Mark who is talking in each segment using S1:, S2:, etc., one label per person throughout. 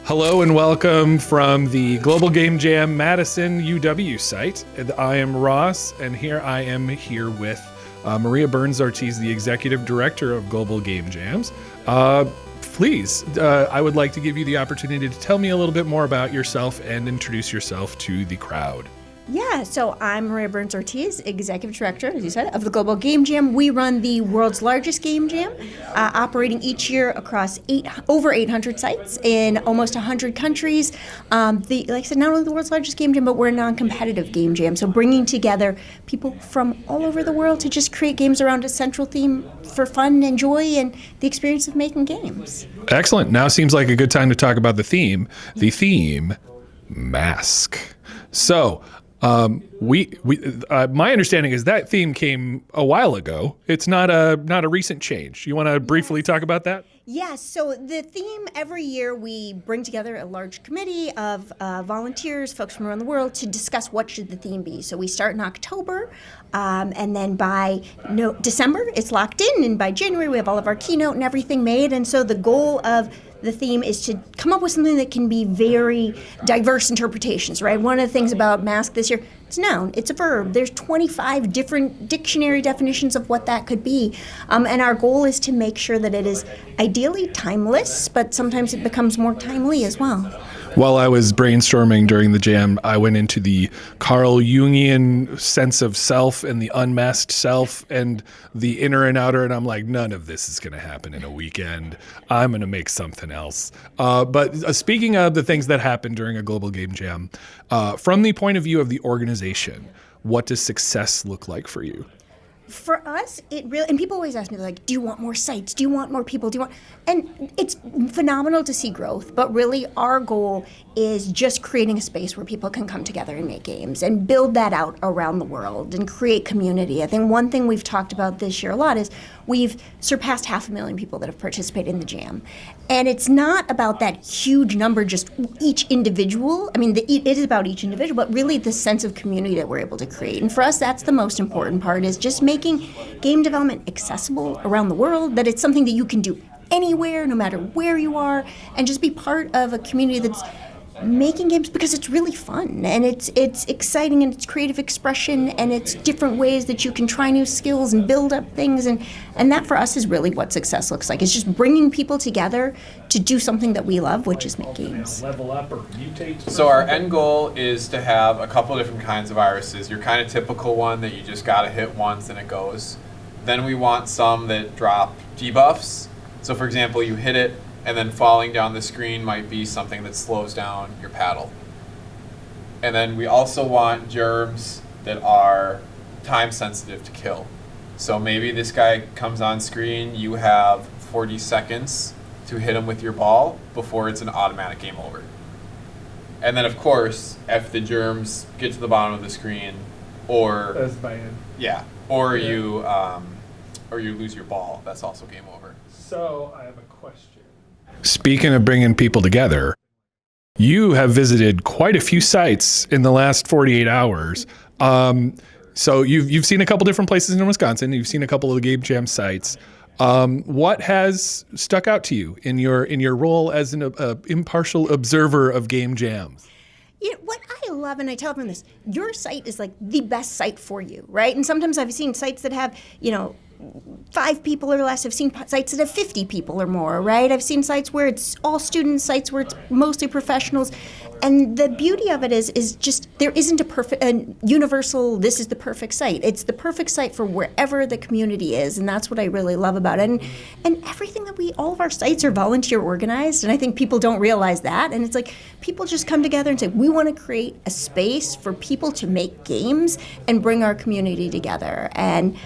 S1: Hello and welcome from the Global Game Jam Madison UW site. I am Ross, and I am here with Maria Burns-Ortiz, the Executive Director of Global Game Jams. Please, I would like to give you the opportunity to tell me a little bit more about yourself and introduce yourself to the crowd.
S2: Yeah, so I'm Maria Burns-Ortiz, Executive Director, as you said, of the Global Game Jam. We run the world's largest game jam, operating each year across over 800 sites in almost 100 countries. Like I said, not only the world's largest game jam, but we're a non-competitive game jam, so bringing together people from all over the world to just create games around a central theme for fun and joy and the experience of making games.
S1: Excellent. Now seems like a good time to talk about the theme. The theme, mask. So, my understanding is that theme came a while ago. It's not a recent change. You want to briefly talk about that?
S2: Yes, so the theme every year we bring together a large committee of volunteers, folks from around the world, to discuss what should the theme be. So we start in October, and then by December it's locked in, and by January we have all of our keynote and everything made. And so the goal of the theme is to come up with something that can be very diverse interpretations, right? One of the things about mask this year, it's a noun, it's a verb. There's 25 different dictionary definitions of what that could be. And our goal is to make sure that it is ideally timeless, but sometimes it becomes more timely as well.
S1: While I was brainstorming during the jam, I went into the Carl Jungian sense of self and the unmasked self and the inner and outer, and I'm like, none of this is going to happen in a weekend. I'm going to make something else. But speaking of the things that happen during a global game jam, from the point of view of the organization, what does success look like for you?
S2: For us, it really, and people always ask me, like, do you want more sites? Do you want more people? And it's phenomenal to see growth, but really our goal is just creating a space where people can come together and make games and build that out around the world and create community. I think one thing we've talked about this year a lot is we've surpassed 500,000 people that have participated in the jam. And it's not about that huge number, just each individual. I mean, it is about each individual, but really the sense of community that we're able to create. And for us, that's the most important part, is just making game development accessible around the world, that it's something that you can do anywhere, no matter where you are, and just be part of a community that's making games because it's really fun and it's exciting and it's creative expression and it's different ways that you can try new skills and build up things, and that for us is really what success looks like. It's just bringing people together to do something that we love, which is make games.
S3: Level up or mutate. So our end goal is to have a couple different kinds of viruses. Your kind of typical one that you just gotta hit once and it goes. Then we want some that drop debuffs. So for example, you hit it, and then falling down the screen might be something that slows down your paddle. And then we also want germs that are time sensitive to kill. So maybe this guy comes on screen, you have 40 seconds to hit him with your ball before it's an automatic game over. And then of course, if the germs get to the bottom of the screen, or you lose your ball, that's also game over.
S1: So I have a question. Speaking of bringing people together, you have visited quite a few sites in the last 48 hours. So you've seen a couple different places in Wisconsin. You've seen a couple of the Game Jam sites. What has stuck out to you in your role as an impartial observer of game jams?
S2: You know, what I love, and I tell everyone this, your site is like the best site for you, right? And sometimes I've seen sites that have, 5 people or less. I've seen sites that have 50 people or more, right? I've seen sites where it's all students, sites where it's mostly professionals. And the beauty of it is just there isn't a universal, this is the perfect site. It's the perfect site for wherever the community is, and that's what I really love about it. And everything that all of our sites are volunteer organized, and I think people don't realize that. And it's like people just come together and say, we want to create a space for people to make games and bring our community together. And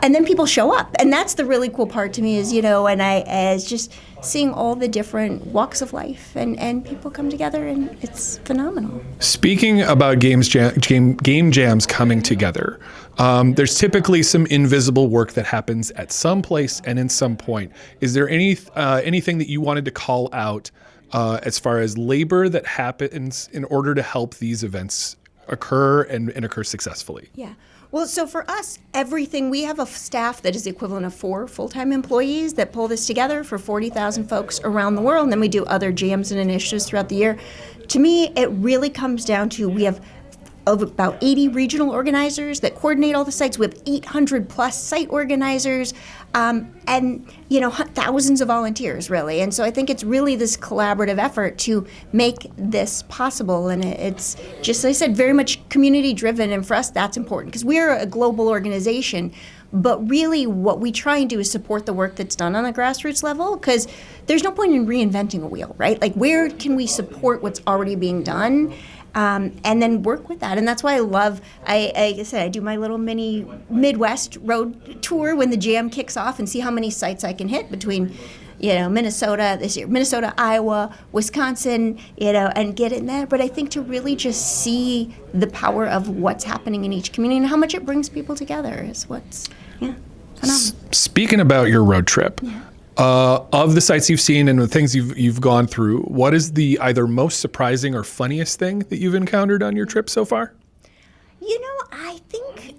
S2: then people show up, and that's the really cool part to me is, as just seeing all the different walks of life and people come together, and it's phenomenal.
S1: Speaking about game jams coming together, there's typically some invisible work that happens at some place and in some point. Is there anything that you wanted to call out as far as labor that happens in order to help these events occur and occur successfully?
S2: Yeah. Well, so for us, everything, we have a staff that is the equivalent of 4 full-time employees that pull this together for 40,000 folks around the world, and then we do other jams and initiatives throughout the year. To me, it really comes down to, we have of about 80 regional organizers that coordinate all the sites. We have 800 plus site organizers, and thousands of volunteers, really. And so I think it's really this collaborative effort to make this possible. And it's just, as I said, very much community driven. And for us, that's important because we're a global organization. But really, what we try and do is support the work that's done on a grassroots level, because there's no point in reinventing a wheel, right? Like, where can we support what's already being done? And then work with that. And that's why I love, I said, I do my little mini Midwest road tour when the jam kicks off and see how many sites I can hit between, Minnesota this year, Minnesota, Iowa, Wisconsin, and get in there. But I think to really just see the power of what's happening in each community and how much it brings people together is what's, phenomenal.
S1: Speaking about your road trip, of the sites you've seen and the things you've gone through, what is the either most surprising or funniest thing that you've encountered on your trip so far?
S2: I think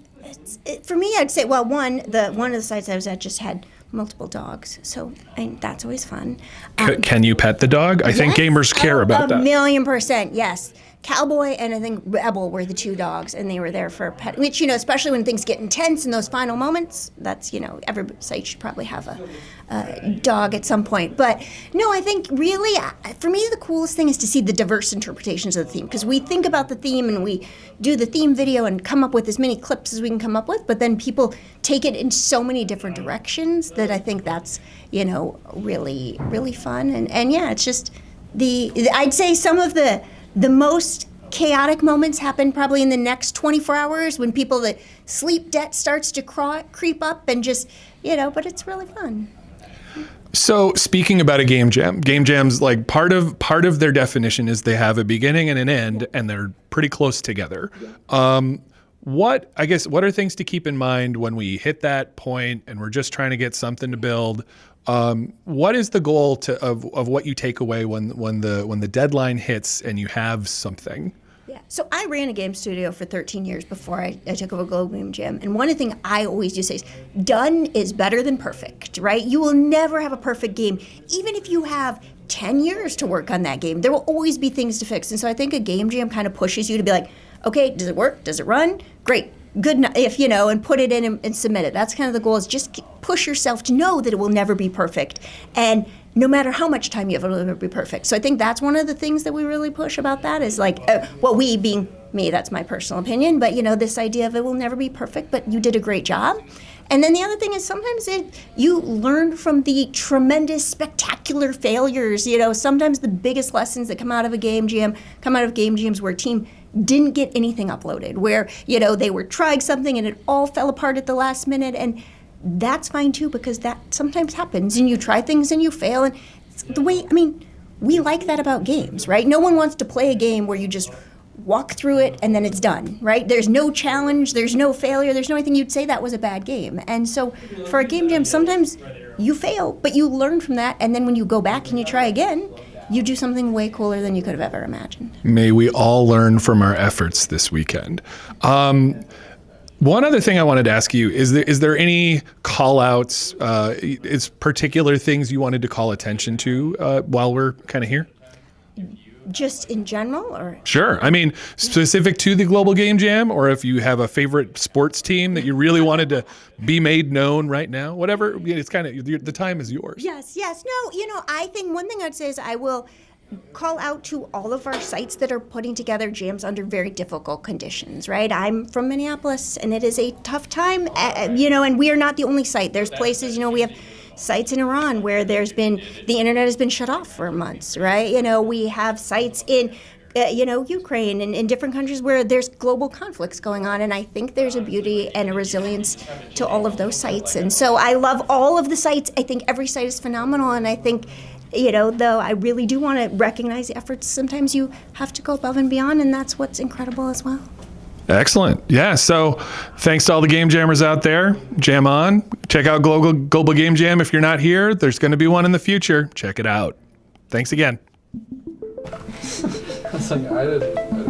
S2: for me, I'd say, well, one of the sites I was at just had multiple dogs, so that's always fun.
S1: Can you pet the dog? I think gamers care about that.
S2: 1,000,000%, yes. Cowboy and I think Rebel were the 2 dogs, and they were there for a pet, which, especially when things get intense in those final moments, that's, every site should probably have a dog at some point. But no, I think really, for me, the coolest thing is to see the diverse interpretations of the theme, because we think about the theme and we do the theme video and come up with as many clips as we can come up with, but then people take it in so many different directions that I think that's, really, really fun. And yeah, it's just I'd say some of the most chaotic moments happen probably in the next 24 hours when the sleep debt starts to creep up and just, but it's really fun.
S1: So speaking about a game jams, like part of their definition is they have a beginning and an end, and they're pretty close together. What are things to keep in mind when we hit that point and we're just trying to get something to build? What is the goal of what you take away when the deadline hits and you have something?
S2: Yeah. So I ran a game studio for 13 years before I took over Global Game Jam. And one of the things I always do say is done is better than perfect, right? You will never have a perfect game. Even if you have 10 years to work on that game, there will always be things to fix. And so I think a game jam kind of pushes you to be like, okay, does it work? Does it run? Great. Good enough, and put it in and submit it. That's kind of the goal, is just push yourself to know that it will never be perfect. And no matter how much time you have, it will never be perfect. So I think that's one of the things that we really push about that is like, we being me, that's my personal opinion, but this idea of it will never be perfect, but you did a great job. And then the other thing is sometimes you learn from the tremendous, spectacular failures. Sometimes the biggest lessons that come out of game jams where a team didn't get anything uploaded, where, they were trying something and it all fell apart at the last minute. And that's fine too, because that sometimes happens, and you try things and you fail. And it's the way, we like that about games, right? No one wants to play a game where you just walk through it and then it's done, right? There's no challenge, there's no failure, there's no anything you'd say that was a bad game. And so for a game jam, sometimes you fail, but you learn from that, and then when you go back and you try again, you do something way cooler than you could have ever imagined. May we all learn from our efforts this weekend.
S1: One other thing I wanted to ask you, is there any call-outs, is particular things you wanted to call attention to while we're kind of here?
S2: Just in general, or?
S1: Sure. Specific to the Global Game Jam, or if you have a favorite sports team that you really wanted to be made known right now, whatever. It's kind of, the time is yours.
S2: Yes. No, I think one thing I'd say is I will call out to all of our sites that are putting together jams under very difficult conditions, right? I'm from Minneapolis, and it is a tough time, and we are not the only site. There's places, we have sites in Iran where the internet has been shut off for months, right? We have sites in, Ukraine and in different countries where there's global conflicts going on. And I think there's a beauty and a resilience to all of those sites. And so I love all of the sites. I think every site is phenomenal. And I think, though I really do want to recognize the efforts, sometimes you have to go above and beyond. And that's what's incredible as well.
S1: Excellent. Yeah. So thanks to all the game jammers out there. Jam on. Check out Global Game Jam. If you're not here, there's going to be one in the future. Check it out. Thanks again.
S3: I did.